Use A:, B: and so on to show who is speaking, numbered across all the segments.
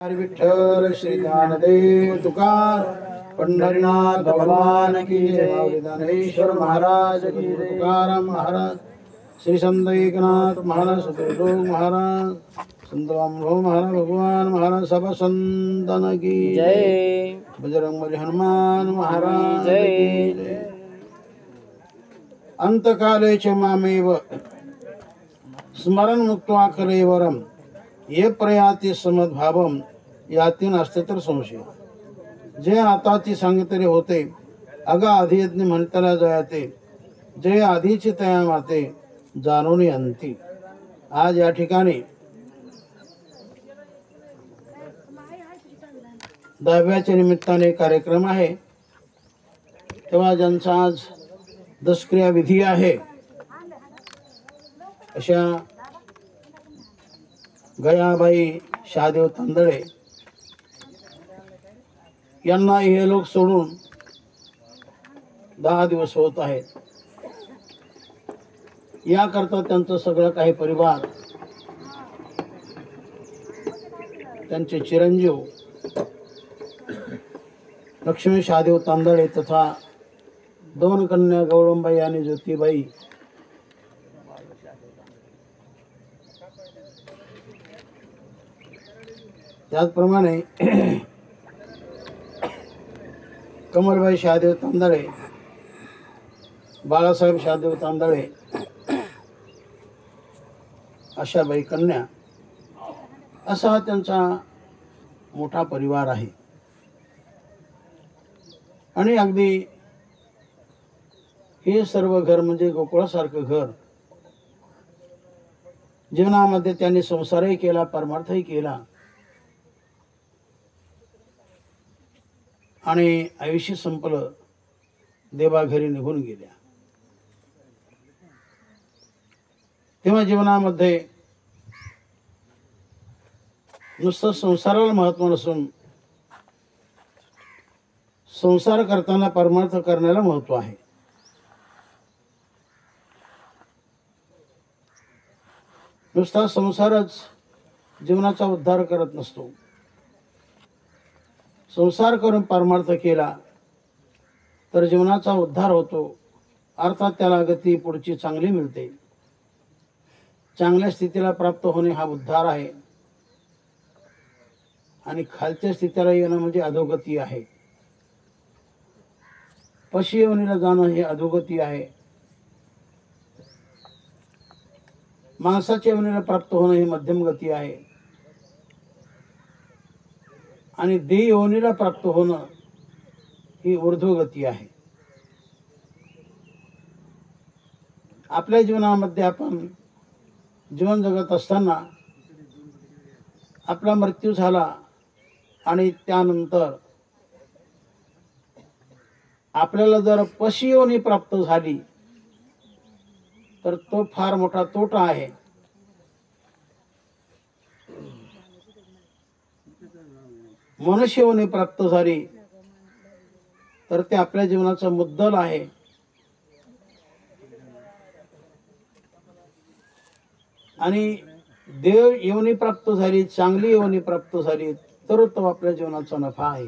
A: हरी विठ्ठल श्री ज्ञानदेव तुकार पंढरीनाथ भगवान की जय। ज्ञानेश्वर महाराज की जय। तुकाराम महाराज, श्री संत एकनाथ महाराज, सतगुरु महाराज, संत अनुभव महाराज, भगवान महाराज, सब संतन की जय। बजरंगबली हनुमान महाराज की जय। अंतकाले च मामेव स्मरण मुक्त्वा कलेवरम ये प्रयाती समद्भावम यातीन असते तर संशय. जे आताची सांगितले होते अगा आधी यज्ञ म्हणताना जायते, जे आधीची तया माते जाणून अंती. आज या ठिकाणी 10व्याच्या निमित्ताने कार्यक्रम आहे. तेव्हा ज्यांचा आज दशक्रिया विधी आहे अशा गयाबाई शहादेव तांदळे यांना हे लोक सोडून 10 दिवस होत आहेत. याकरता त्यांचं सगळं काही परिवार, त्यांचे चिरंजीव लक्ष्मी शहादेव तांदळे तथा 2 कन्या गौरंबाई आणि ज्योतिबाई त्याचप्रमाणे कमलबाई शहादेव तांदळे, बाळासाहेब शहादेव तांदळे अशा बाई कन्या, असा त्यांचा मोठा परिवार आहे. आणि अगदी हे सर्व घर म्हणजे गोकुळासारखं घर. जीवनामध्ये त्यांनी संसारही केला, परमार्थही केला आणि आयुष्य संपलं, देवाघरी निघून गेल्या. तेव्हा जीवनामध्ये नुसतं संसाराला महत्त्व नसून संसार करताना परमार्थ करण्याला महत्त्व आहे. नुसता संसारच जीवनाचा उद्धार करत नसतो. संसार करून परमार्थ केला तर जीवनाचा उद्धार होतो. अर्थात त्याला गती पुढची चांगली मिळते. चांगल्या स्थितीला प्राप्त होणे हा उद्धार आहे आणि खालच्या स्थितीला येणं म्हणजे अधोगती आहे. पशुयोनीला जाणं हे अधोगती आहे. माणसाच्या योनीला प्राप्त होणं ही मध्यम गती आहे आणि देह योनीला प्राप्त होणं ही ऊर्ध्वगती आहे. आपल्या जीवनामध्ये आपण जीवन जगत असताना आपला मृत्यू झाला आणि त्यानंतर आपल्याला जर पशुयोनी प्राप्त झाली तर तो फार मोठा तोटा आहे. मनुष्ययोनी प्राप्त झाली तर ते आपल्या जीवनाचा मुद्दल आहे. आणि देव योनी प्राप्त झाली, चांगली योनी प्राप्त झाली तर तो आपल्या जीवनाचा नफा आहे.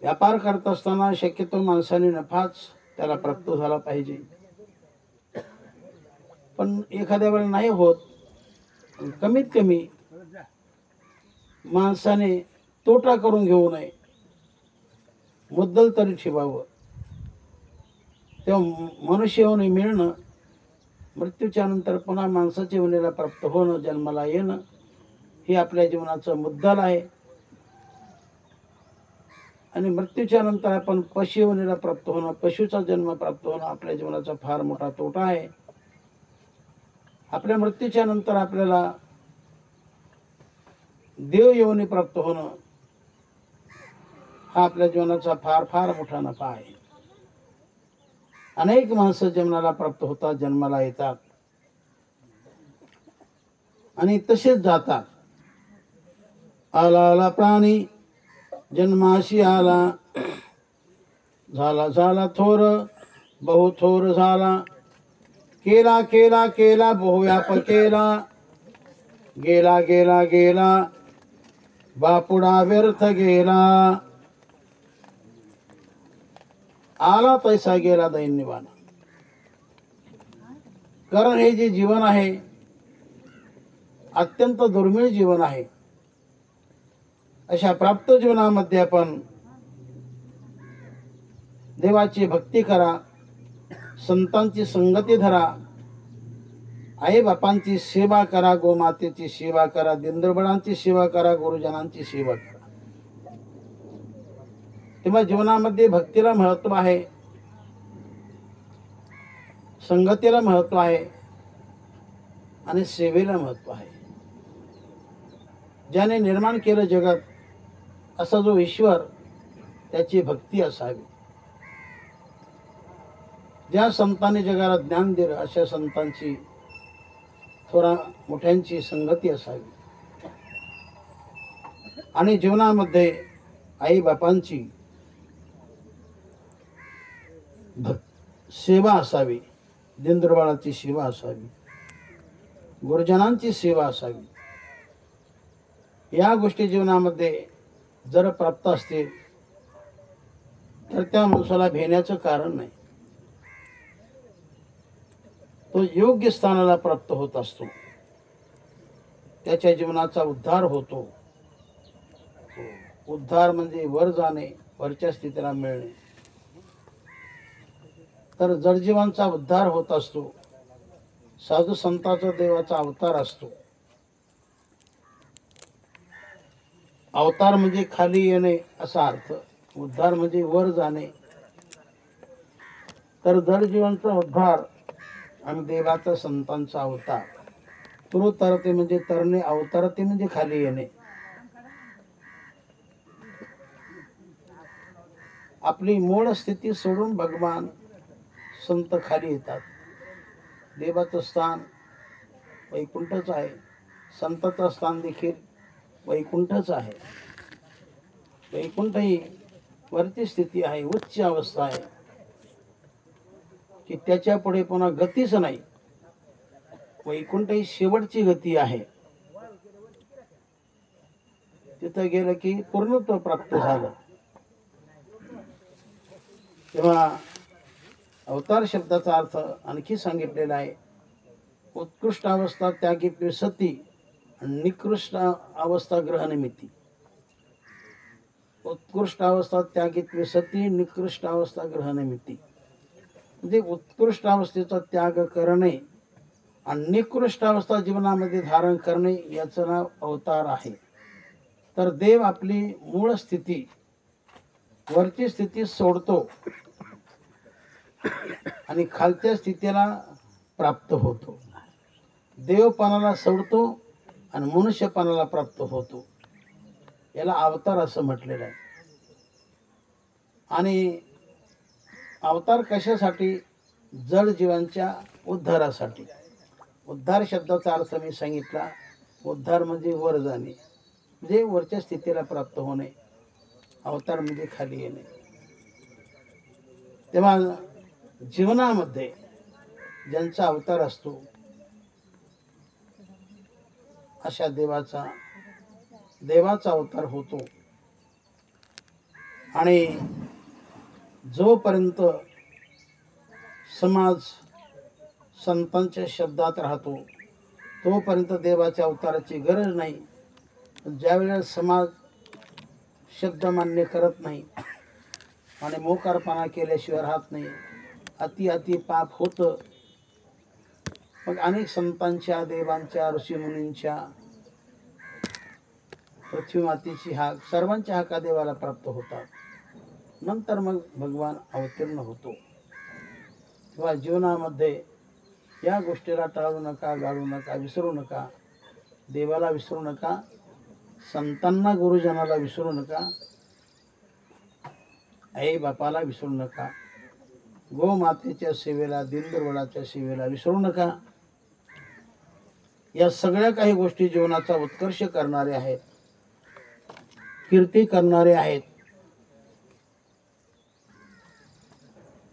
A: व्यापार करत असताना शक्यतो माणसाने नफाच त्याला प्राप्त झाला पाहिजे. पण एखाद्या वेळेला नाही होत. कमीत कमी माणसाने तोटा करून घेऊ नये, मुद्दल तरी ठेवावं. तेव्हा मनुष्य होणे मिळणं, मृत्यूच्या नंतर पुन्हा माणसाच्या योनीला प्राप्त होणं, जन्माला येणं हे आपल्या जीवनाचं मुद्दल आहे. आणि मृत्यूच्या नंतर आपण पशु योनीला प्राप्त होणं, पशुचा जन्म प्राप्त होणं आपल्या जीवनाचा फार मोठा तोटा आहे. आपल्या मृत्यूच्या नंतर आपल्याला देव योनी प्राप्त होणं हा आपल्या जीवनाचा फार फार मोठा नफा आहे. अनेक माणसं जन्माला प्राप्त होतात, जन्माला येतात आणि तसेच जातात. आला आला प्राणी जन्माशी आला, झाला झाला थोर बहु थोर झाला, केला केला केला बहुव्याप केला, गेला गेला गेला बापुडा व्यर्थ गेला, आला तैसा गेला दैन्यवान. कारण हे जे जीवन आहे अत्यंत दुर्मिळ जीवन आहे. अशा प्राप्त जीवनामध्ये आपण देवाची भक्ती करा, संतांची संगती धरा, आई बापांची सेवा करा, गोमातेची सेवा करा, दिंडोबळांची सेवा करा, गुरुजनांची सेवा करा. तेव्हा जीवनामध्ये भक्तीला महत्व आहे, संगतीला महत्व आहे आणि सेवेला महत्व आहे. ज्याने निर्माण केलं जगत असा जो ईश्वर, त्याची भक्ती असावी. ज्या संतांनी जगाला ज्ञान दिलं अशा संतांची, थोडा मोठ्यांची संगती असावी. आणि जीवनामध्ये आई बापांची सेवा असावी, दिंडोबाळाची सेवा असावी, गुरुजनांची सेवा असावी. या गोष्टी जीवनामध्ये जर प्राप्त असतील तर त्या माणसाला भेण्याचं कारण नाही. तो योग्य स्थानाला प्राप्त होत असतो, त्याच्या जीवनाचा उद्धार होतो. उद्धार म्हणजे वर जाणे, वरच्या स्थितीला मिळणे. तर जडजीवांचा उद्धार होत असतो. साधू संतांचा देवाचा अवतार असतो. अवतार म्हणजे खाली येणे असा अर्थ, उद्धार म्हणजे वर जाणे. तर जडजीवांचा उद्धार आणि देवाचा संतांचा अवतार. तुरु तरते म्हणजे तरणे, अवतारते म्हणजे खाली येणे. आपली मूळ स्थिती सोडून भगवान संत खाली येतात. देवाचं स्थान वैकुंठच आहे, संताचं स्थान देखील वैकुंठच आहे. वैकुंठ ही वरची स्थिती आहे, उच्च अवस्था आहे की त्याच्या पुढे पुन्हा गतीच नाही. वैकुंठ ही शेवटची गती आहे. तिथं गेलं की पूर्णत्व प्राप्त झालं. तेव्हा अवतार शब्दाचा अर्थ आणखी सांगितलेला आहे. उत्कृष्ट अवस्था त्यागी सती, निकृष्ट अवस्था ग्रहनिमित्ती. उत्कृष्ट अवस्था त्यागी सती, निकृष्ट अवस्था ग्रहनिमित्ती. म्हणजे उत्कृष्ट अवस्थेचा त्याग करणे आणि निकृष्ट अवस्था जीवनामध्ये धारण करणे याचं नाव अवतार आहे. तर देव आपली मूळ स्थिती, वरची स्थिती सोडतो आणि खालच्या स्थितीला प्राप्त होतो. देवपणाला सोडतो आणि मनुष्यपणाला प्राप्त होतो. याला अवतार असं म्हटलेलं आहे. आणि अवतार कशासाठी? जड जीवांच्या उद्धारासाठी. उद्धार शब्दाचा अर्थ मी सांगितला. उद्धार म्हणजे वर जाणे, म्हणजे वरच्या स्थितीला प्राप्त होणे. अवतार म्हणजे खाली येणे. तेव्हा जीवनामध्ये ज्यांचा अवतार असतो अशा देवाचा अवतार होतो. आणि जोपर्यंत समाज संतांच्या शब्दात राहतो तोपर्यंत देवाच्या अवताराची गरज नाही. ज्यावेळेला समाज शब्द मान्य करत नाही आणि मोकारपणा केल्याशिवाय राहत नाही, अति पाप होतं. मग अनेक संतांच्या, देवांच्या, ऋषीमुनींच्या, पृथ्वी मातेची हाक, सर्वांच्या हाका देवाला प्राप्त होतात. नंतर मग भगवान अवतीर्ण होतो. तेव्हा जीवनामध्ये या गोष्टीला टाळू नका, गाळू नका, विसरू नका. देवाला विसरू नका, संतांना, गुरुजनाला विसरू नका, आई बापाला विसरू नका, गोमातेच्या सेवेला, दिंडोबळाच्या सेवेला विसरू नका. या सगळ्या काही गोष्टी जीवनाचा उत्कर्ष करणारे आहेत, कीर्ती करणारे आहेत.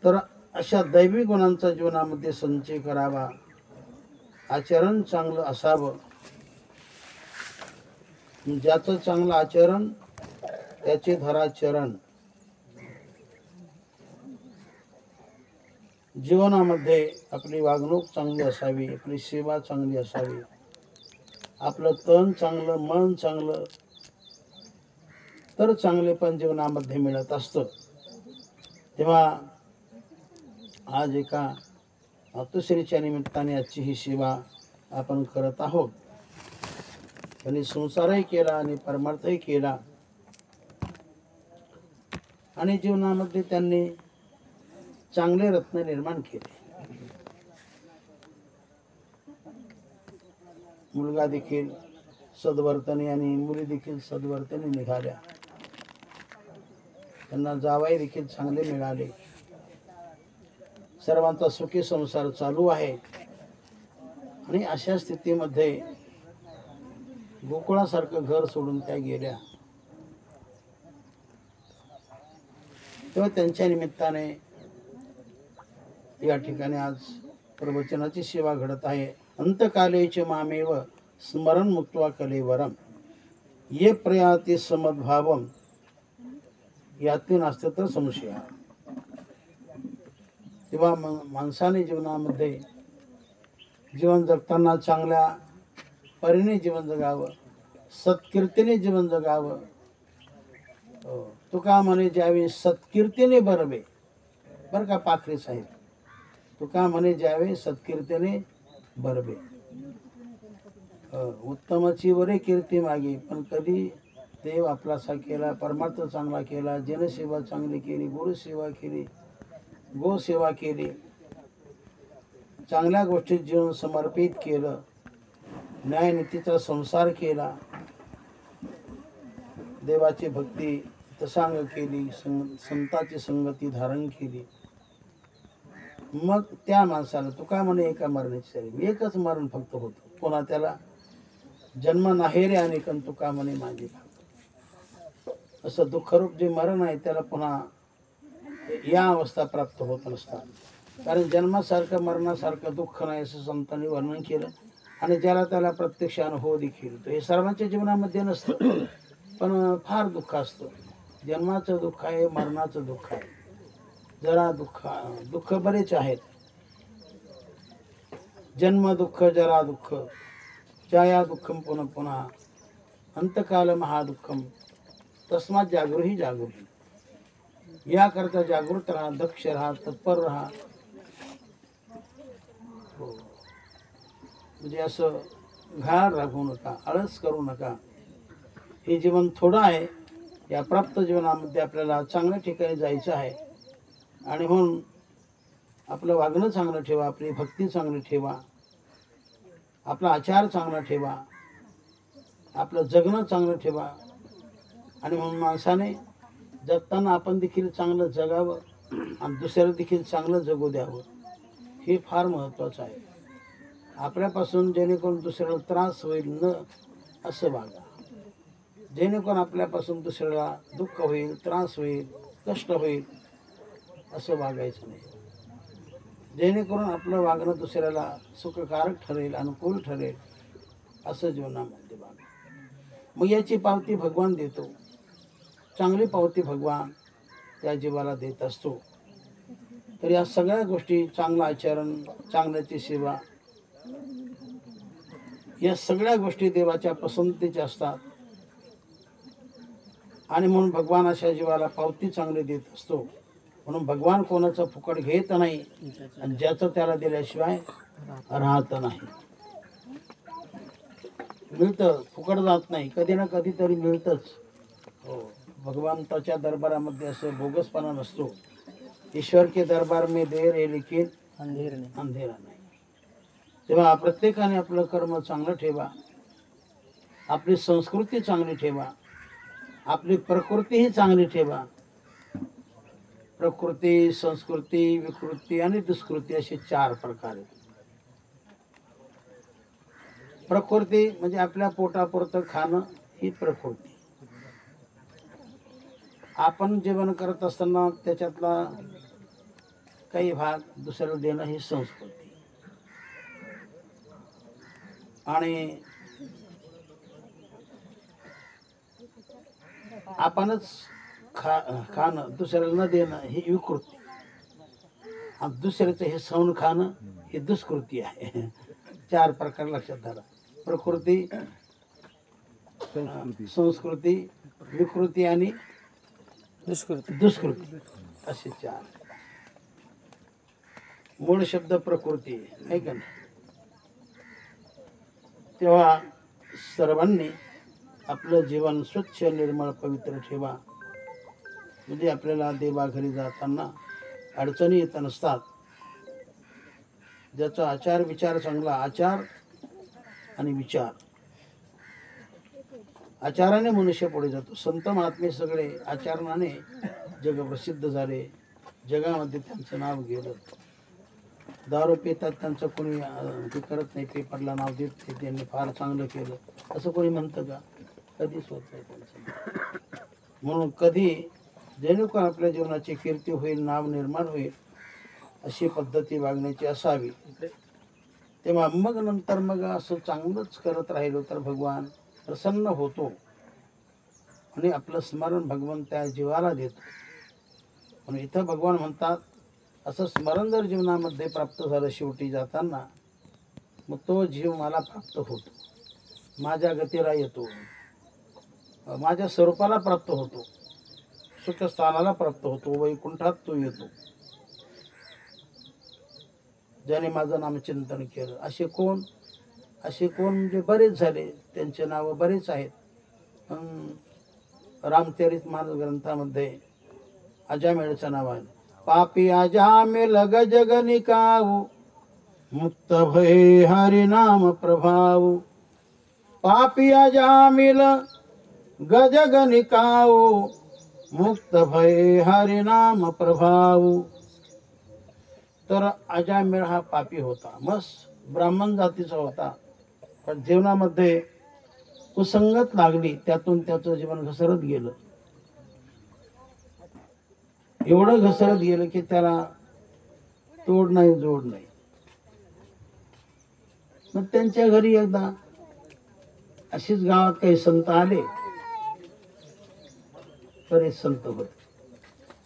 A: तर अशा दैवी गुणांचा जीवनामध्ये संचय करावा, आचरण चांगलं असावं. ज्याचं चांगलं आचरण त्याचे धरा चरण. जीवनामध्ये आपली वागणूक चांगली असावी, आपली सेवा चांगली असावी, आपलं तन चांगलं, मन चांगलं, तर चांगलेपण जीवनामध्ये मिळत असतं. तेव्हा आज एका मातोश्रीच्या निमित्ताने आजची ही सेवा आपण करत आहोत. त्यांनी संसारही केला आणि परमार्थही केला आणि जीवनामध्ये त्यांनी चांगले रत्न निर्माण केले. मुलगा देखील सद्वर्तने आणि मुली देखील सद्वर्तने निघाल्या. त्यांना जावई देखील चांगले मिळाले. सर्वांचा सुखी संसार चालू आहे. आणि अशा स्थितीमध्ये गोकुळासारखं घर सोडून त्या गेल्या. तेव्हा त्यांच्या निमित्ताने या ठिकाणी आज प्रवचनाची सेवा घडत आहे. अंतकालेच मामेव स्मरण मुक्त्वा कलेवरम ये प्रयाती समद्भावम यातून असते तर संशय. तेव्हा माणसाने जीवनामध्ये जीवन जगताना चांगल्या परीने जीवन जगावं, सत्कीर्तीने जीवन जगावं. तुका म्हणे ज्यावे सत्कीर्तीने बरवे, बरं का पाखरे साहेब, तुका म्हणे ज्यावे सत्कीर्तीने बरवे. उत्तमाची वरे कीर्ती मागे, पण कधी देव आपलासा केला, परमार्थ चांगला केला, जनसेवा चांगली केली, गुरुसेवा केली, गोसेवा केली, चांगल्या गोष्टीत जीवन समर्पित केलं, न्यायनीतीचा संसार केला, देवाची भक्ती तसांग केली, संताची संगती धारण केली, मग त्या माणसाला तुका म्हणे एका मरणाची शरीर, एकच मरण फक्त होतं. पुन्हा त्याला जन्म नाही रे अनेकन तुका म्हणे माझे. असं दुःखरूप जे मरण आहे त्याला पुन्हा या अवस्था प्राप्त होत नसतात. कारण जन्मासारखं मरणासारखं दुःख नाही असं संतांनी वर्णन केलं. आणि ज्याला त्याला प्रत्यक्ष अनुभव देखील येतो. हे सर्वांच्या जीवनामध्ये नसतं, पण फार दुःख असतं. जन्माचं दुःख आहे, मरणाचं दुःख आहे. जरा दुःख बरेच आहेत. जन्म दुःख, जरा दुःख, जाया दुःखम पुन्हा पुन्हा, अंतकाल महादुःखम, तस्मात जागृही जागृही. याकरता जागृत राहा, दक्ष राहा, तत्पर राहा. म्हणजे असं घाण राहू नका, आळस करू नका. हे जीवन थोडं आहे. या प्राप्त जीवनामध्ये आपल्याला चांगल्या ठिकाणी जायचं आहे. आणि म्हणून आपलं वागणं चांगलं ठेवा, आपली भक्ती चांगली ठेवा, आपला आचार चांगला ठेवा, आपलं जगणं चांगलं ठेवा. आणि म्हणून माणसाने जगताना आपण देखील चांगलं जगावं आणि दुसऱ्याला देखील चांगलं जगू द्यावं. हे फार महत्त्वाचं आहे. आपल्यापासून जेणेकरून दुसऱ्याला त्रास होईल न असं वागा. जेणेकरून आपल्यापासून दुसऱ्याला दुःख होईल, त्रास होईल, कष्ट होईल असं वागायचं नाही. जेणेकरून आपलं वागणं दुसऱ्याला सुखकारक ठरेल, अनुकूल ठरेल असं जीवनामध्ये वागा. मग याची पावती भगवान देतो. चांगली पावती भगवान त्या जीवाला देत असतो. तर या सगळ्या गोष्टी, चांगलं आचरण, चांगल्याची सेवा, या सगळ्या गोष्टी देवाच्या पसंतीच्या असतात. आणि म्हणून भगवान अशा जीवाला पावती चांगली देत असतो. म्हणून भगवान कोणाचं फुकट घेत नाही आणि ज्याचं त्याला दिल्याशिवाय राहत नाही. मिळतं, फुकट जात नाही, कधी ना कधी तरी मिळतंच. हो, भगवंताच्या दरबारामध्ये असं बोगसपणा नसतो. ईश्वर के दरबार में देर है लेकिन अंधेरा नाही. तेव्हा प्रत्येकाने आपलं कर्म चांगलं ठेवा, आपली संस्कृती चांगली ठेवा, आपली प्रकृतीही चांगली ठेवा. प्रकृती, संस्कृती, विकृती आणि दुष्कृती असे 4 प्रकार आहेत. प्रकृती म्हणजे आपल्या पोटापुरतं खाणं, ही प्रकृती. आपण जेवण करत असताना त्याच्यातला काही भाग दुसऱ्याला देणं ही संस्कृती. आणि आपणच खाणं दुसऱ्याला न देणं ही विकृती, आणि दुसऱ्याचं हे सौन खाणं ही दुष्कृती आहे. 4 प्रकार लक्षात धरा: प्रकृती, संस्कृती, विकृती आणि दुष्कृती, असे 4. मूळ शब्द प्रकृती आहे का नाही? तेव्हा सर्वांनी आपलं जीवन स्वच्छ, निर्मळ, पवित्र ठेवा. म्हणजे आपल्याला देवाघरी जाताना अडचणी येत नसतात. ज्याचा आचार विचार चांगला, आचार आणि विचार, आचाराने मनुष्य पुढे जातो. संत महात्मे सगळे आचरणाने जगप्रसिद्ध झाले, जगामध्ये त्यांचं नाव गेलं. दारू पितात, त्यांचं कोणी हे करत नाही, पेपरला नाव देत नाही, त्यांनी फार चांगलं केलं असं कोणी म्हणतं का? कधीच होत नाही त्यांचं. म्हणून कधी जेणेकरून आपल्या जीवनाची कीर्ती होईल, नाव निर्माण होईल, अशी पद्धती वागण्याची असावी. तेव्हा मग नंतर मग असं चांगलंच करत राहिलो तर भगवान प्रसन्न होतो आणि आपलं स्मरण भगवान त्या जीवाला देतो. म्हणून इथं भगवान म्हणतात, असं स्मरण जर जीवनामध्ये प्राप्त झालं शेवटी जाताना, मग तो जीव मला प्राप्त होतो, माझ्या गतीला येतो, माझ्या स्वरूपाला प्राप्त होतो, सुखस्थानाला प्राप्त होतो, वैकुंठात तो येतो. ज्याने माझं नामचिंतन केलं. असे कोण म्हणजे बरेच झाले, त्यांचे नाव बरेच आहेत. रामचरित मानस ग्रंथामध्ये अजामेळचं नाव आहे. पापी अजामेल गजग निकाऊ, मुक्त भय हरि नाम प्रभाऊ. पापी अजामिल गजग निकाऊ, मुक्त भय हरि नाम प्रभाऊ. तर अजामिळ हा पापी होता, मस्त ब्राह्मण जातीचा होता, पण जीवनामध्ये कुसंगत लागली, त्यातून त्याचं जीवन घसरत गेलं. एवढं घसरत गेलं की त्याला तोड नाही, जोड नाही. मग त्यांच्या घरी एकदा अशीच गावात काही संत आले, बरेच संत होते.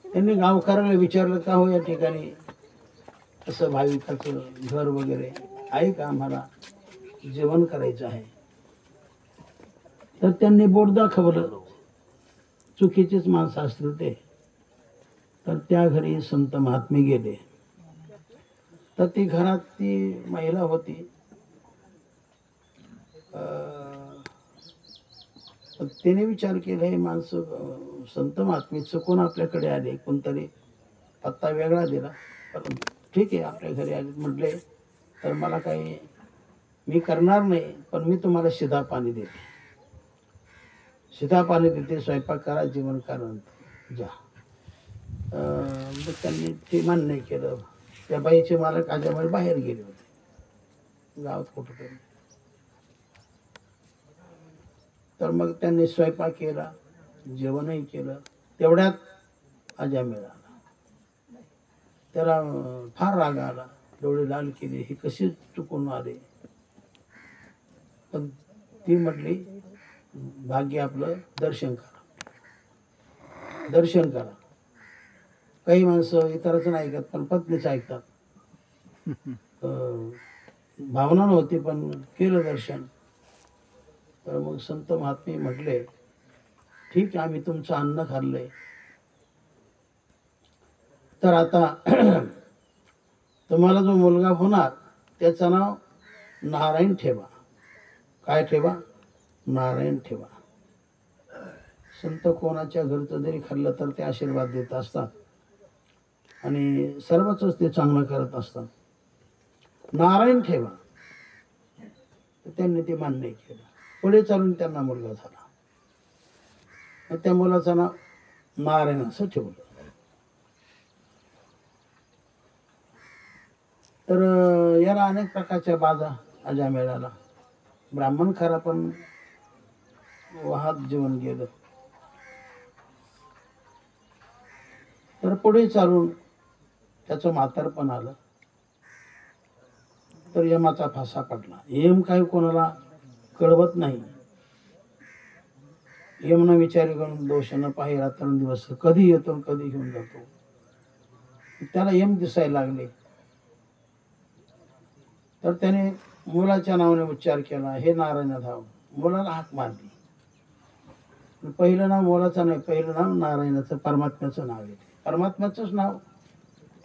A: त्यांनी गावकऱ्याला विचारलं, का हो या ठिकाणी असं भाविकाचं घर वगैरे आहे का, आम्हाला जेवण करायचं आहे. तर त्यांनी बोट दाखवलं, चुकीचेच माणसं असतील ते. तर त्या घरी संत महात्मे गेले. तर ती घरात ती महिला होती. तिने विचार केला, हे माणसं संत महात्मे चुकून आपल्याकडे आले, कोणतरी पत्ता वेगळा दिला, पण ठीक आहे आपल्या घरी आले म्हटले, तर मला काही मी करणार नाही, पण मी तुम्हाला शिधा पाणी देते, शिधा पाणी देते, स्वयंपाक करा, जेवण करा, जा. मग त्यांनी ते मान्य केलं. त्या बाईचे मालक आजाबाई बाहेर गेले होते गावात कुठंतरी. तर मग त्यांनी स्वयंपाक केला, जेवणही केलं. तेवढ्यात अजामिळ आला. त्याला फार राग आला, डोळे लाल केले, हे कसे चुकून आले. पण ती म्हटली, भाग्य आपलं, दर्शन करा, दर्शन करा. काही माणसं इतरांचं नाही ऐकत, पण पत्नीच ऐकतात. भावना नव्हती, पण केलं दर्शन. तर मग संत महात्मे म्हटले, ठीक आहे, आम्ही तुमचं अन्न खाल्लंय, तर आता तुम्हाला जो मुलगा होणार त्याचं नाव नारायण ठेवा. काय ठेवा? नारायण ठेवा. संत कोणाच्या घरचं जरी खाल्लं तर ते आशीर्वाद देत असतात आणि सर्वच ते चांगलं करत असतात. नारायण ठेवा. तर त्यांनी ते मान्य केलं. पुढे चालून त्यांना मुलगा झाला. मग त्या मुलाचं नाव नारायण असं ठेवलं. तर याला अनेक प्रकारच्या बाधा अजामेळाला. ब्राह्मण खरा, पण वाहत जीवन गेलं. तर पुढे चालून त्याचं म्हातारपण आलं तर यमाचा फासा पडला. यम काही कोणाला कळवत नाही. यमना विचार करून दोष न पाहि रात्रंदिवस कधी येतो कधी घेऊन जातो. त्याला यम दिसायला लागले तर त्याने मुलाच्या नावाने उच्चार केला, हे नारायण धाव. मुलाला हाक मारली. पहिलं नाव मुलाचं नाही, पहिलं नाव नारायणाचं, परमात्म्याचं नाव आहे. परमात्म्याचंच नाव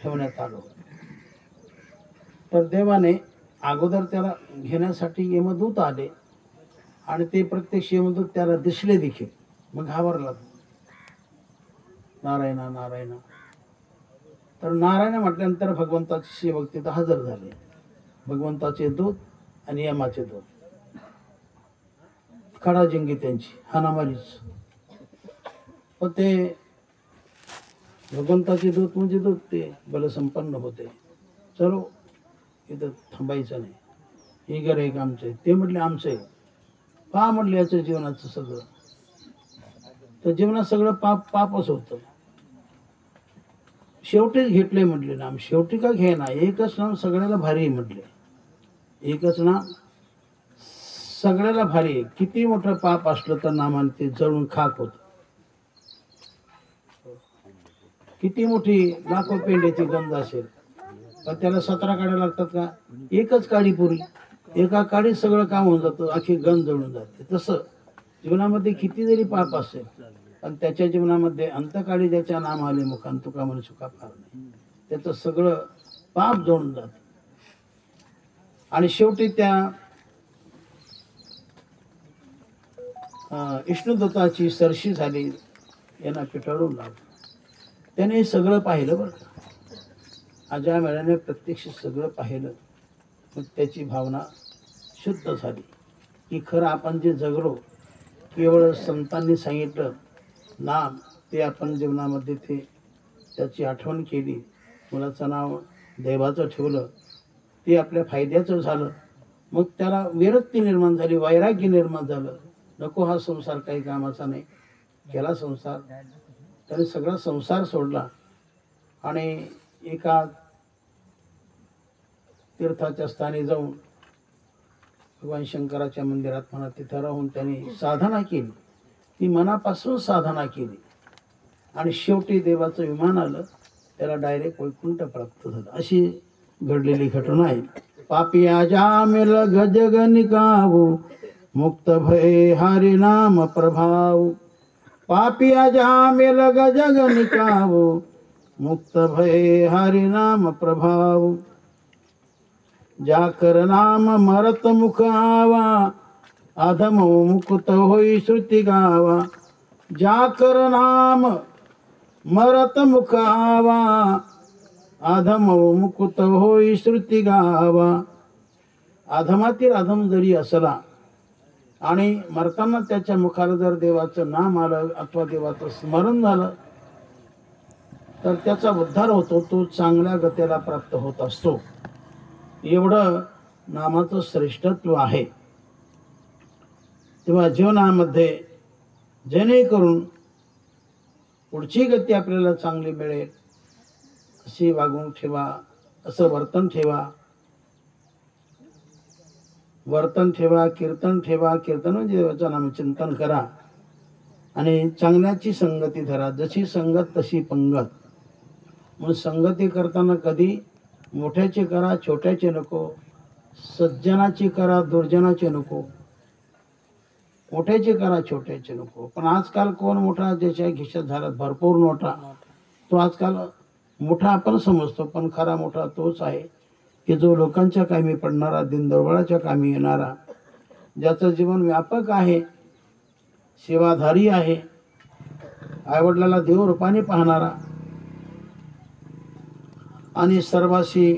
A: ठेवण्यात आलं. तर देवाने अगोदर त्याला घेण्यासाठी यमदूत आले आणि ते प्रत्यक्ष यमदूत त्याला दिसले देखील. मग घाबरला नारायणा नारायणा. तर नारायण म्हटल्यानंतर भगवंताची सेवक तिथं हजर झाले. भगवंताचे दूत आणि यमाचे दूत. खडाजंगी त्यांची हानामारीच. पण ते भगवंताचे दूत म्हणजे दूत ते बलसंपन्न होते. चलो इथं थांबायचं नाही, हे घर एक आमचं. ते म्हटले आमचं आहे. पहा म्हटलं याचं जीवनाचं सगळं. तर जीवनात सगळं पापच होतं. शेवटीच घेतले म्हटले नाम. शेवटी का घे ना, एकच नाम सगळ्याला भारी आहे म्हटले. एकच नाम सगळ्याला भारी आहे. किती मोठं पाप असलं तर नामाने ते जळून खाक होत. किती मोठी लाखो पेंड्याची गंध असेल पण त्याला 17 काड्या लागतात का? एकच काडी पुरी. एका काडीत सगळं काम होऊन जातं, अख्खी गंध जळून जाते. तसं जीवनामध्ये किती जरी पाप असेल पण त्याच्या जीवनामध्ये अंतकाळी ज्याच्या नाम आले मुखान तुका म्हणे चुका फार नाही, त्याचं सगळं पाप जळून जात. आणि शेवटी त्या विष्णुदत्ताची सरशी झाली, यांना पिटाळून लावलं. त्याने हे सगळं पाहिलं बरं का. अजा मेळ्याने प्रत्यक्ष सगळं पाहिलं. मग त्याची भावना शुद्ध झाली की खरं आपण जे जगलो केवळ संतांनी सांगितलं नाम ते आपण जीवनामध्ये ते त्याची आठवण केली. मुलाचं नाव देवाचं ठेवलं, ते आपल्या फायद्याचं झालं. मग त्याला विरक्ती निर्माण झाली, वैराग्य निर्माण झालं. नको हा संसार काही कामाचा नाही. केला संसार. त्याने सगळा संसार सोडला आणि एका तीर्थाच्या स्थानी जाऊन भगवान शंकराच्या मंदिरात म्हणा तिथं राहून त्यांनी साधना केली. ती मनापासून साधना केली आणि शेवटी देवाचं विमान आलं, त्याला डायरेक्ट वैकुंठ प्राप्त झालं. अशी घडलेली घटना आहे. पापिया जामिल गजग निकावू मुक्त भय हरि नाम प्रभाव. पापिया जामिल गजग निकावू मुक्त भय हरि नाम प्रभाव. जाकर नाम मरत मुख आवा अधम मुकुत होई श्रुती गावा. जाकर नाम मरत मुख आवा अधम मुकुत होई श्रुती गावा. अधमातील अधम जरी असला आणि मरताना त्याच्या मुखाला जर देवाचं नाम आलं अथवा देवाचं स्मरण झालं तर त्याचा उद्धार होतो. तो चांगल्या गतीला प्राप्त होत असतो. एवढं नामाचं श्रेष्ठत्व आहे. तेव्हा जीवनामध्ये जेणेकरून पुढची गती आपल्याला चांगली मिळेल अशी वागणूक ठेवा, असं वर्तन ठेवा. वर्तन ठेवा, कीर्तन ठेवा. कीर्तन म्हणजे देवाचं नामचिंतन करा आणि चांगल्याची संगती धरा. जशी संगत तशी पंगत. मग संगती करताना कधी मोठ्याचे करा, छोट्याचे नको. सज्जनाची करा, दुर्जनाचे नको. मोठ्याचे करा, छोट्याचे नको. पण आजकाल कोण मोठा? ज्याच्या खिशात झाला भरपूर नोटा, तो आजकाल मोठा आपण समजतो. पण खरा मोठा तोच आहे की जो लोकांच्या कामी पडणारा, दिनदरवळाच्या कामी येणारा, ज्याचं जीवन व्यापक आहे, सेवाधारी आहे, आईवडिलाला देवरूपाने पाहणारा आणि सर्वाशी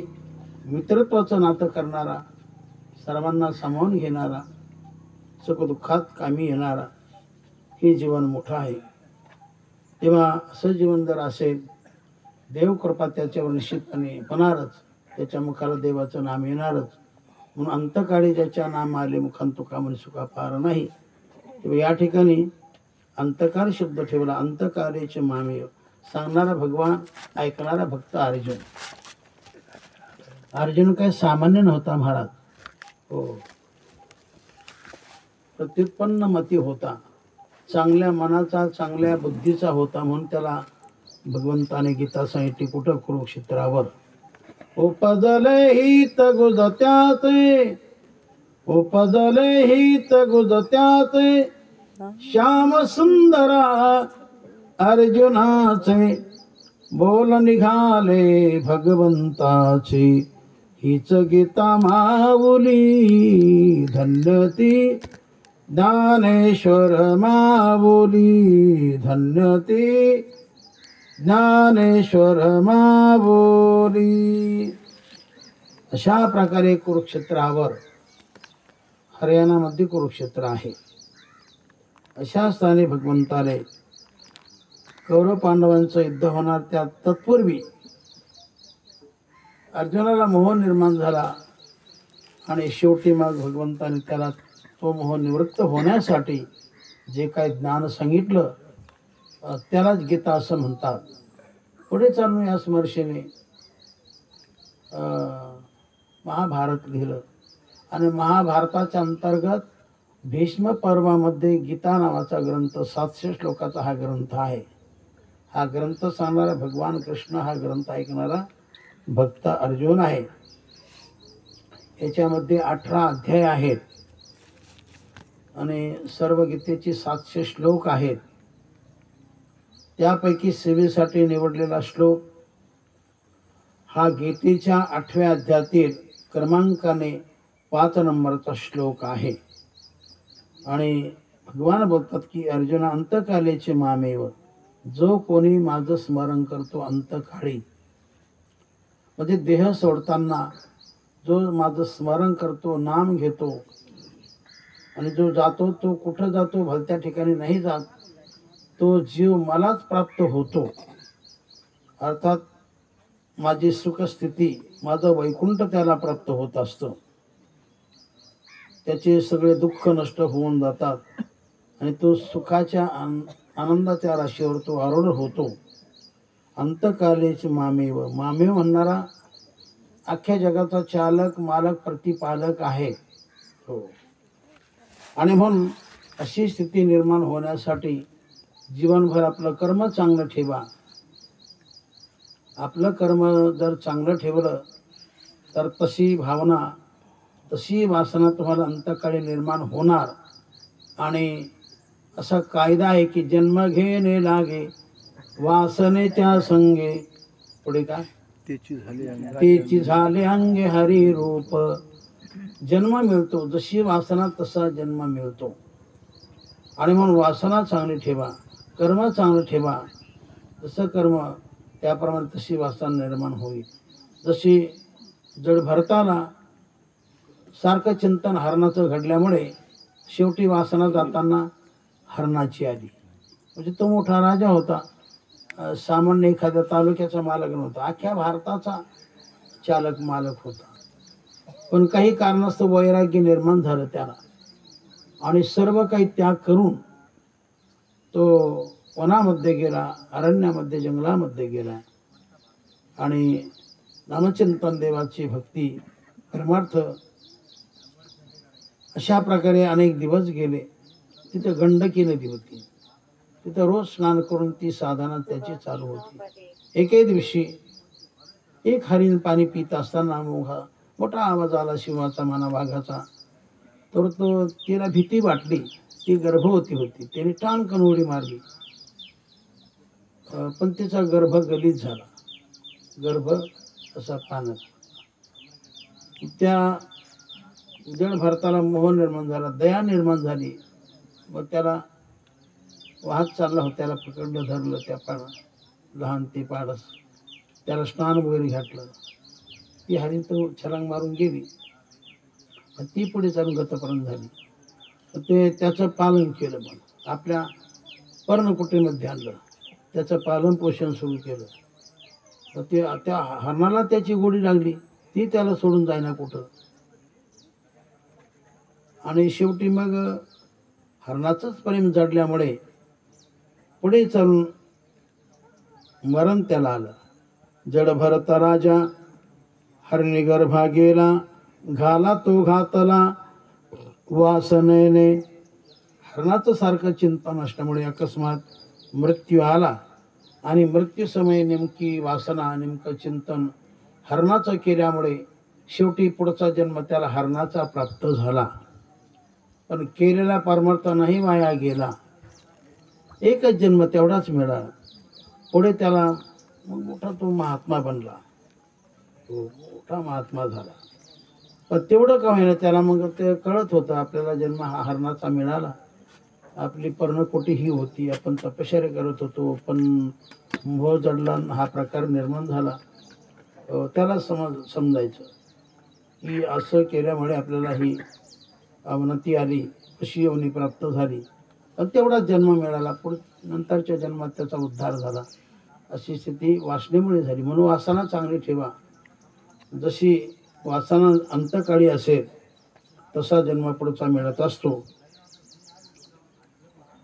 A: मित्रत्वाचं नातं करणारा, सर्वांना सामावून घेणारा, सुखदुःखात कामी येणारा, हे जीवन मोठं आहे. तेव्हा असं जीवन जर असेल, देवकृपा त्याच्यावर निश्चितपणे होणारच. त्याच्या मुखाला देवाचं नाम येणारच. म्हणून अंतकाळी ज्याच्या नाम आले मुखान तुका म्हणे सुखा फार नाही. तेव्हा या ठिकाणी अंतकार शब्द ठेवला. अंतकारेचे मामेय सांगणारा भगवान, ऐकणारा भक्त अर्जुन. अर्जुन काय सामान्य नव्हता महाराज. हो, प्रत्युत्पन्न मती होता, चांगल्या मनाचा, चांगल्या बुद्धीचा होता, म्हणून त्याला भगवंताने गीता सांगितली कुठं? कुरुक्षेत्रावर. उपजले हित गुजत्याचे, उपजले हित गुजत्याचे, श्याम सुंदरा अर्जुनाचे, बोल निघाले भगवंताचे, हीच गीता माऊली धन्य ती, ज्ञानेश्वर माऊली धन्य ती, ज्ञानेश्वर माऊली. अशा प्रकारे कुरुक्षेत्रावर, हरियाणामध्ये कुरुक्षेत्र आहे, अशा स्थानी भगवंताने कौरव पांडवांचं युद्ध होणार त्या तत्पूर्वी अर्जुनाला मोह निर्माण झाला आणि शेवटी मग भगवंताने त्याला तो मोह निवृत्त होण्यासाठी जे काही ज्ञान सांगितलं त्यालाच गीता असं म्हणतात. पुढे चालून या स्मर्शेने महाभारत लिहिलं आणि महाभारताच्या अंतर्गत भीष्म पर्वामध्ये गीता नावाचा ग्रंथ 700 श्लोकाचा हा ग्रंथ आहे. हा ग्रंथ सांगणारा भगवान कृष्ण, हा ग्रंथ ऐकणारा भक्त अर्जुन आहे. याच्यामध्ये 18 अध्याय आहेत आणि सर्व गीतेची 700 श्लोक आहेत. त्यापैकी सेवेसाठी निवडलेला श्लोक हा गीतेच्या 8व्या अध्यायातील क्रमांकाने 5 नंबरचा श्लोक आहे. आणि भगवान बोलतात की अर्जुना, अंतकालेचे मामेव, जो कोणी माझं स्मरण करतो अंतकाळी, म्हणजे देह सोडताना जो माझं स्मरण करतो, नाम घेतो, आणि जो जातो तो कुठं जातो? भलत्या ठिकाणी नाही जात, तो जीव मलाच प्राप्त होतो. अर्थात माझी सुखस्थिती, माझं वैकुंठ त्याला प्राप्त होत असतं. त्याचे सगळे दुःख नष्ट होऊन जातात आणि तो सुखाच्या आनंदाच्या राशीवर तो आरूढ होतो. अंतकालेच मामेव, मामेव म्हणणारा अख्ख्या जगाचा चालक, मालक, प्रतिपालक आहे. हो, आणि म्हणून अशी स्थिती निर्माण होण्यासाठी जीवनभर आपलं कर्म चांगलं ठेवा. आपलं कर्म जर चांगलं ठेवलं तर तशी भावना, तशी वासना तुम्हाला अंतकाळी निर्माण होणार. आणि असा कायदा आहे की जन्म घेणे लागे वासनेच्या संगे, पुढे काय? तेची झाले अंगे हरी रूप. जन्म मिळतो, जशी वासना तसा जन्म मिळतो. आणि म्हणून वासना चांगली ठेवा, कर्म चांगलं ठेवा. जसं कर्म त्याप्रमाणे तशी वासना निर्माण होईल. जशी जड भरताना सारखं चिंतन हरणाचं घडल्यामुळे शेवटी वासना जाताना हरणाची आली. म्हणजे तो मोठा राजा होता, सामान्य एखाद्या तालुक्याचा मालक नव्हता, अख्ख्या भारताचा चालक मालक होता. पण काही कारणास्तव वैराग्य निर्माण झालं त्याला आणि सर्व काही त्याग करून तो वनामध्ये गेला, अरण्यामध्ये, जंगलामध्ये गेला आणि नामचिंतन, देवाची भक्ती, परमार्थ, अशा प्रकारे अनेक दिवस गेले. तिथं गंडकी नदी होती, तिथं रोज स्नान करून ती साधना त्याची चालू होती. एके दिवशी एक हरिण पाणी पित असताना मोठा आवाज आला शिवाचा, म्हणा वाघाचा. तर तो तिला भीती वाटली, ती गर्भवती होती. तिने टाणकन उडी मारली, पण तिचा गर्भ गलित झाला, गर्भ असा पाण्यात. त्या जड भरताला मोह निर्माण झाला, दया निर्माण झाली. मग त्याला वाहत चालला होता, त्याला पकडलं, धरलं त्या लहान ते पाडस, त्याला स्नान वगैरे घातलं. ती हरिण तो छलांग मारून गेली, ती पुढे चालून गतपर्यंत झाली. ते त्याचं पालन केलं, पण आपल्या पर्णकुटीमध्ये आणलं, त्याचं पालन पोषण सुरू केलं. तर ते त्या हरणाला त्याची गोडी लागली, ती त्याला सोडून जाईना कुठं. आणि शेवटी मग हरणाचंच प्रेम जडल्यामुळे पुढे चालून मरण त्याला आलं. जड भरत राजा हरणी गर्भा गेला, घाला तो घातला वासनेने. हरणाचं सारखं चिंतन असल्यामुळे अकस्मात मृत्यू आला आणि मृत्यू समय नेमकी वासना, नेमकं चिंतन हरणाचं केल्यामुळे शेवटी पुढचा जन्म त्याला हरणाचा प्राप्त झाला. पण केलेला परमार्थ नाही वाया गेला. एकच जन्म तेवढाच मिळाला. पुढे त्याला मग मोठा तो महात्मा बनला, तो मोठा महात्मा झाला. पण तेवढं का होईना त्याला मग ते कळत होतं आपल्याला जन्म हा हरणाचा मिळाला. आपली पर्णकोटी ही होती, आपण तपश्चर्या करत होतो, पण मोह जडला, हा प्रकार निर्माण झाला. त्याला समजायचं की असं केल्यामुळे आपल्याला ही अवनती आली, अशी योनी प्राप्त झाली. पण तेवढाच जन्म मिळाला, नंतरच्या जन्मात त्याचा उद्धार झाला. अशी स्थिती वासनेमुळे झाली. म्हणून वासना चांगली ठेवा. जशी वासना अंतकाळी असेल तसा जन्म पुढचा मिळत असतो.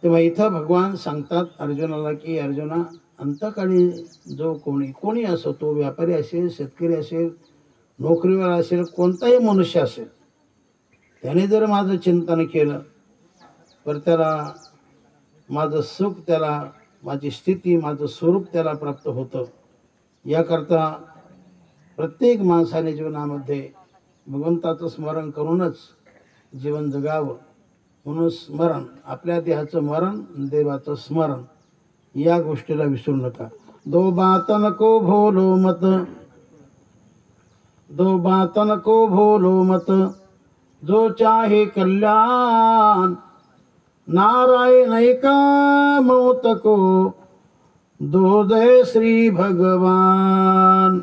A: तेव्हा इथं भगवान सांगतात अर्जुनाला की अर्जुना, अंतकाळी जो कोणी असो, तो व्यापारी असेल, शेतकरी असेल, नोकरीवर असेल, कोणताही मनुष्य असेल, त्याने जर माझं चिंतन केलं तर त्याला माझं सुख, त्याला माझी स्थिती, माझं स्वरूप त्याला प्राप्त होतं. याकरता प्रत्येक माणसाने जीवनामध्ये भगवंताचं स्मरण करूनच जीवन जगावं. म्हणून स्मरण, आपल्या देहाचं मरण, देवाचं स्मरण, या गोष्टीला विसरू नका. दो बात नको भोलो मत, दो बात नको भोलो मत, जो चाहे कल्याण, नारायण एका मौत को, दो जय श्री भगवान.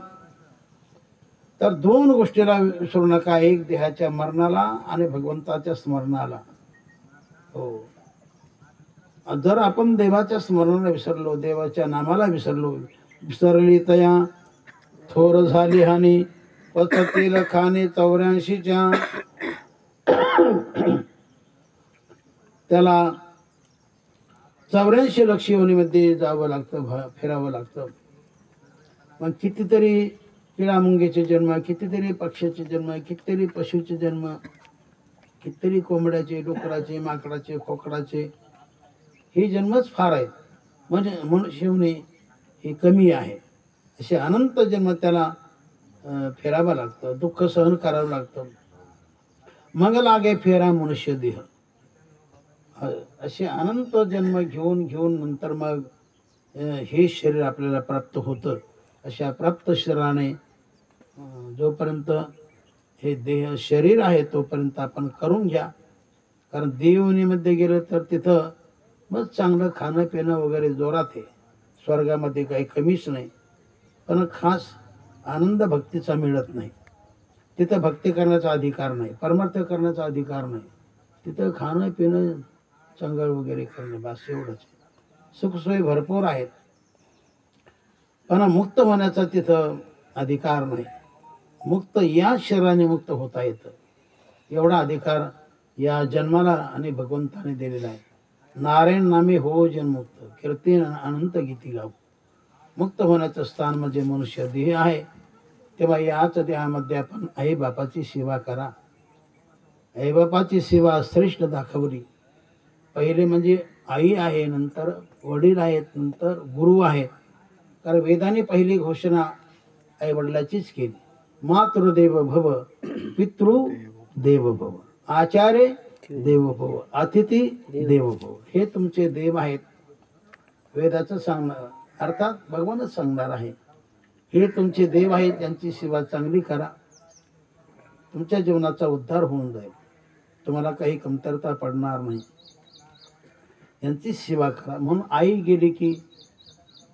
A: तर दोन गोष्टीला विसरू नका, एक देहाच्या मरणाला आणि भगवंताच्या स्मरणाला. हो, जर आपण देवाच्या स्मरणाला विसरलो, देवाच्या नामाला विसरलो, विसरली तया थोर झाली हानी, पचतील खाणे 84च्या. त्याला 84 लक्ष योनीमध्ये जावं लागतं, फिरावं लागतं. मग कितीतरी किडामुंगीचे जन्म, कितीतरी पक्ष्याचे जन्म, कितीतरी पशुचे जन्म, कितीतरी कोंबड्याचे, डुकराचे, माकडाचे, खोकडाचे, हे जन्मच फार आहेत. म्हणजे मनुष्य होणे हे कमी आहे. असे अनंत जन्म त्याला फिरावं लागतं, दुःख सहन करावं लागतं. मग लागे फेरा मनुष्य देह. असे अनंत जन्म घेऊन नंतर मग हे शरीर आपल्याला प्राप्त होतं. अशा प्राप्त शरीराने जोपर्यंत हे देह शरीर आहे तोपर्यंत आपण करून घ्या. कारण देवयोनीमध्ये गेलं तर तिथं मग चांगलं खाणं पिणं वगैरे जोरात आहे. स्वर्गामध्ये काही कमीच नाही. पण खास आनंद भक्तीचा मिळत नाही. तिथं भक्ती करण्याचा अधिकार नाही, परमार्थ करण्याचा अधिकार नाही. तिथं खाणं पिणं चंगळ वगैरे करणे, बस एवढंच. सुखसोयी भरपूर आहेत, पण मुक्त होण्याचा तिथं अधिकार नाही. मुक्त या शरीराने मुक्त होता येतं, एवढा अधिकार या जन्माला आणि भगवंताने दिलेला आहे. नारायण नामे हो जन्मुक्त, कीर्ती अनंत गीती गाव. मुक्त होण्याचं स्थान म्हणजे मनुष्य देह आहे. तेव्हा याच देहामध्ये आपण आई बापाची सेवा करा. आई बापाची सेवा श्रेष्ठ दाखवली. पहिले म्हणजे आई आहे, नंतर वडील आहेत, नंतर गुरु आहेत. कारण वेदाने पहिली घोषणा आई वडिलाचीच केली. मातृदेव भव, पितृदेव भव, आचार्य देव भव, अतिथी देव भव. हे तुमचे देव आहेत. वेदाचं सांगणार, अर्थात भगवानच सांगणार आहे. हे तुमचे देव आहेत, त्यांची सेवा चांगली करा. तुमच्या जीवनाचा उद्धार होऊन जाईल. तुम्हाला काही कमतरता पडणार नाही. यांची सेवा करा. म्हणून आई गेली की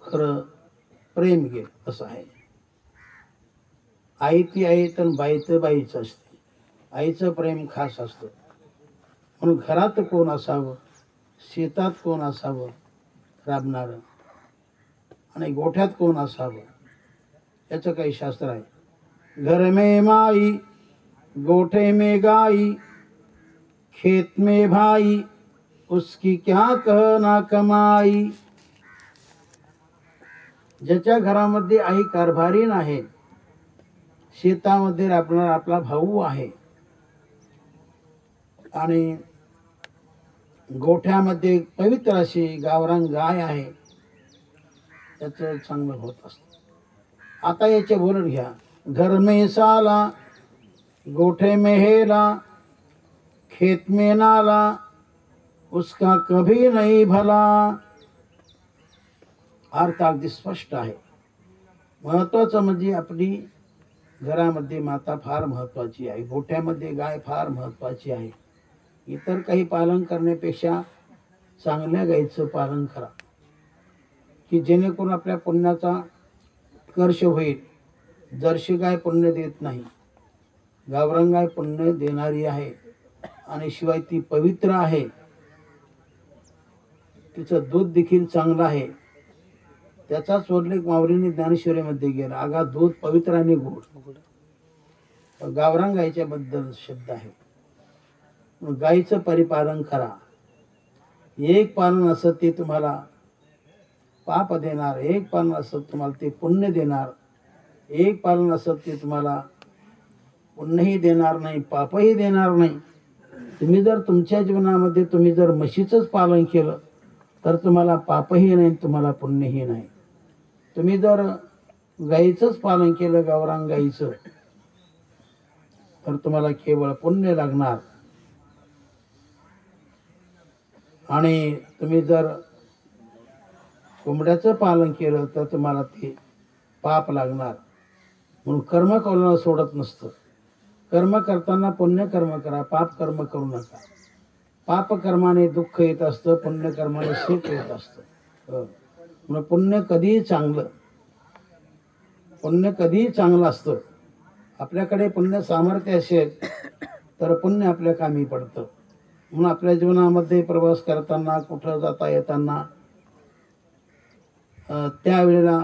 A: खरं प्रेम गेल असं आहे. आई ती आई तर बाई तर बाईच असते. आईचं प्रेम खास असतं. म्हणून घरात कोण असावं, शेतात कोण असावं राबणारं, आणि गोठ्यात कोण असावं याचं काही शास्त्र आहे. घर में माई, गोठे में गाई, खेत में भाई, उसकी क्या कहना कमाई. ज्याच्या घरामध्ये आई कारभारीण आहे, शेतामध्ये राबणारा आपला भाऊ आहे आणि गोठ्यामध्ये पवित्र अशी गावरान गाय आहे, त्याचं चांगलं होत असतं. आता याचे बोलत घ्या. घर में साला, गोठे में हेला, खेत में नाला, उसका कभी नहीं भला. अर्थ अगदी स्पष्ट आहे. महत्वाचं म्हणजे आपली घरामध्ये माता फार महत्वाची आहे, गोठ्यामध्ये गाय फार महत्वाची आहे. इतर काही पालन करण्यापेक्षा चांगल्या गायीचं पालन करा, की जेणेकरून आपल्या पुण्याचा उत्कर्ष होईल. जर्सी गाय पुण्य देत नाही, गावरान गाय पुण्य देणारी आहे आणि शिवाय ती पवित्र आहे. तिचं दूध देखील चांगलं आहे. त्याचाच उल्लेख माऊलीने ज्ञानेश्वरीमध्ये गेला. आगा दूध पवित्र आणि गोड. गावरान गायीच्या बद्दल शब्द आहे. गायीचं परिपालन करा. एक पालन असत ते तुम्हाला पाप देणार, एक पालन असत तुम्हाला ते पुण्य देणार. एक पालन असत ते तुम्हाला पुण्यही देणार नाही, पापही देणार नाही. तुम्ही जर तुमच्या जीवनामध्ये तुम्ही जर म्हशीचंच पालन केलं तर तुम्हाला पापही नाही, तुम्हाला पुण्यही नाही. तुम्ही जर गायीचंच पालन केलं, गावरान गायीचं, तर तुम्हाला केवळ पुण्य लागणार. आणि तुम्ही जर कोंबड्याचं पालन केलं तर तुम्हाला ते पाप लागणार. म्हणून कर्म करणं सोडत नसतं. कर्म करताना पुण्य कर्म करा, पाप कर्म करू नका. पाप कर्माने दुःख येत असतं, पुण्य कर्माने सुख येत असतं. म्हणून पुण्य कधीही चांगलं, पुण्य कधीही चांगलं असतं. आपल्याकडे पुण्य सामर्थ्य असेल तर पुण्य आपल्या कामी पडतं. म्हणून आपल्या जीवनामध्ये प्रवास करताना, कुठं जाता येताना, त्यावेळेला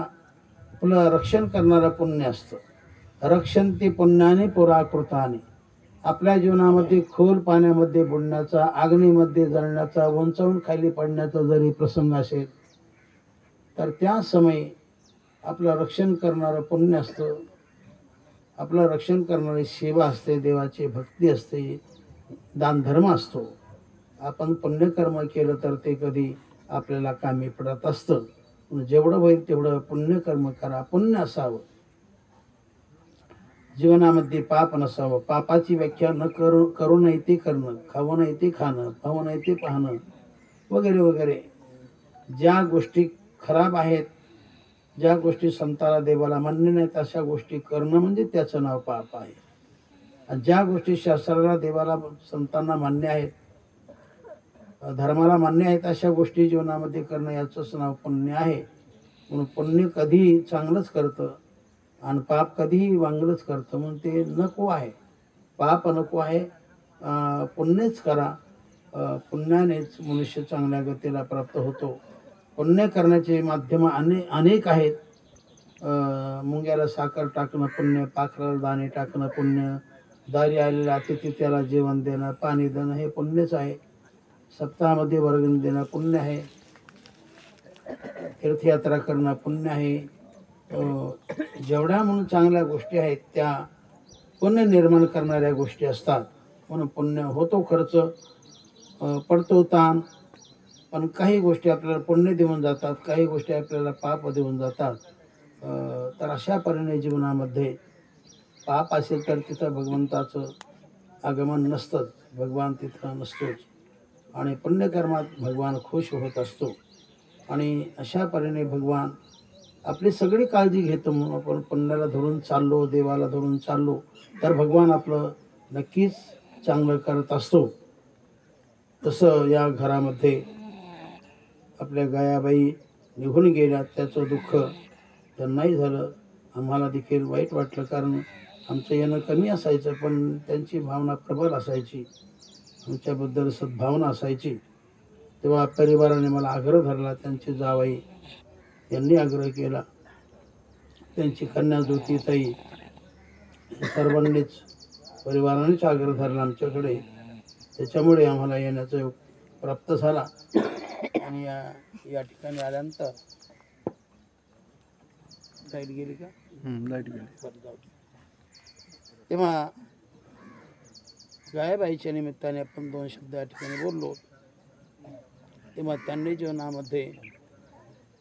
A: आपलं रक्षण करणारं पुण्य असतं. रक्षण ते पुण्याने पुराकृताने. आपल्या जीवनामध्ये खोल पाण्यामध्ये बुडण्याचा, आग्नीमध्ये जळण्याचा, उंचावून खाली पडण्याचा जरी प्रसंग असेल तर त्या समयी आपलं रक्षण करणारं पुण्य असतं. आपलं रक्षण करणारी सेवा असते, देवाची भक्ती असते, दानधर्म असतो. आपण पुण्यकर्म केलं तर ते कधी आपल्याला कामी पडत असतं. जेवढं होईल तेवढं पुण्यकर्म करा. पुण्य असावं, जीवनामध्ये पाप नसावं. पापाची व्याख्या न करू नये ते करणं, खावं नाही ते खाणं, पाहू नये ते पाहणं, वगैरे वगैरे. ज्या गोष्टी खराब आहेत, ज्या गोष्टी संताला देवाला मान्य नाहीत, अशा गोष्टी करणं म्हणजे त्याचं नाव पाप आहे. आणि ज्या गोष्टी शास्त्राला, देवाला, संतांना मान्य आहेत, धर्माला मान्य आहेत, अशा गोष्टी जीवनामध्ये करणं याचंच नाव पुण्य आहे. म्हणून पुण्य कधीही चांगलंच करतं आणि पाप कधीही वांगलंच करतं. म्हणून ते नको आहे, पाप नको आहे, पुण्यच करा. पुण्यानेच मनुष्य चांगल्या गतीला प्राप्त होतो. पुण्य करण्याचे माध्यम अनेक आहेत. मुंग्याला साखर टाकणं पुण्य, पाखराला दाणे टाकणं पुण्य, दारी आलेल्या अतिथी त्याला जेवण देणं, पाणी देणं हे पुण्यच आहे. सप्ताहामध्ये वर्गणी देणं पुण्य आहे. तीर्थयात्रा करणं पुण्य आहे. जेवढ्या म्हणून चांगल्या गोष्टी आहेत त्या पुण्य निर्माण करणाऱ्या गोष्टी असतात. म्हणून पुण्य होतो खर्च, पडतो ताण. पण काही गोष्टी आपल्याला पुण्य देऊन जातात, काही गोष्टी आपल्याला पाप देऊन जातात. तर अशा परिणामी जीवनामध्ये पाप असेल तर तिथं भगवंताचं आगमन नसतंच, भगवान तिथं नसतोच. आणि पुण्यकर्मात भगवान खुश होत असतो. आणि अशा परिणामी भगवान आपली सगळी काळजी घेतो. म्हणून आपण पुण्याला धरून चाललो, देवाला धरून चाललो तर भगवान आपलं नक्कीच चांगलं करत असतो. तसं या घरामध्ये आपल्या गायाबाई निघून गेल्या, त्याचं दुःख त्यांनाही झालं, आम्हाला देखील वाईट वाटलं. कारण आमचं येणं कमी असायचं पण त्यांची भावना प्रबल असायची, आमच्याबद्दल सद्भावना असायची. तेव्हा परिवाराने मला आग्रह धरला, त्यांची जावाई यांनी आग्रह केला, त्यांची कन्या ज्योतिताई, सर्वांनीच परिवारानेच आग्रह धरला आमच्याकडे. त्याच्यामुळे आम्हाला येण्याचा योग प्राप्त झाला. आणि या ठिकाणी आल्यानंतर लाईट गेली का? लाईट गेली. तेव्हा गायबाईच्या निमित्ताने आपण 2 शब्द या ठिकाणी बोललो. तेव्हा त्यांनी जीवनामध्ये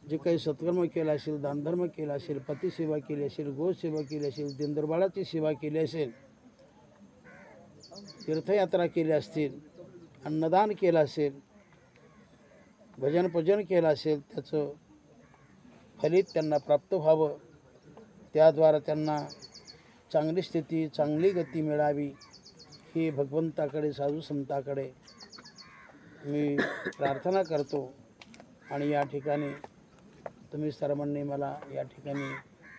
A: जे काही सत्कर्म केलं असेल, दानधर्म केला असेल, पतिसेवा केली असेल, गोसेवा केली असेल, दीनदुर्बळाची सेवा केली असेल, तीर्थयात्रा केली असतील, अन्नदान केलं असेल, भजन पूजन केलं असेल, त्याचं फलित त्यांना प्राप्त व्हावं, त्याद्वारा त्यांना चांगली स्थिती, चांगली गती मिळावी, ही भगवंताकडे, साधू संताकडे मी प्रार्थना करतो. आणि या ठिकाणी तुम्ही सर्वांनी मला या ठिकाणी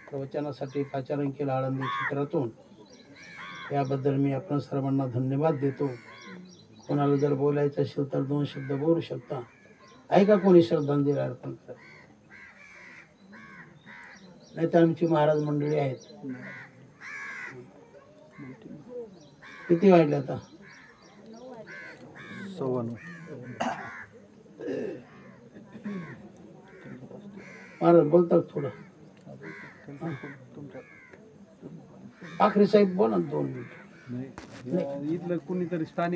A: प्रवचनासाठी पाचारण केलं आळंदी क्षेत्रातून, याबद्दल मी आपण सर्वांना धन्यवाद देतो. कोणाला जर बोलायचं असेल तर 2 शब्द बोलू शकता. ऐका कोणी श्रद्धांजली अर्पण करा, नाही तर आमची महाराज मंडळी आहेत. किती वाजले आता?
B: 9:15.
A: महाराज बोलतात थोडं. आखरी साहेब बोला 2 मिनिट.
B: इथलं कुणीतरी स्थानिक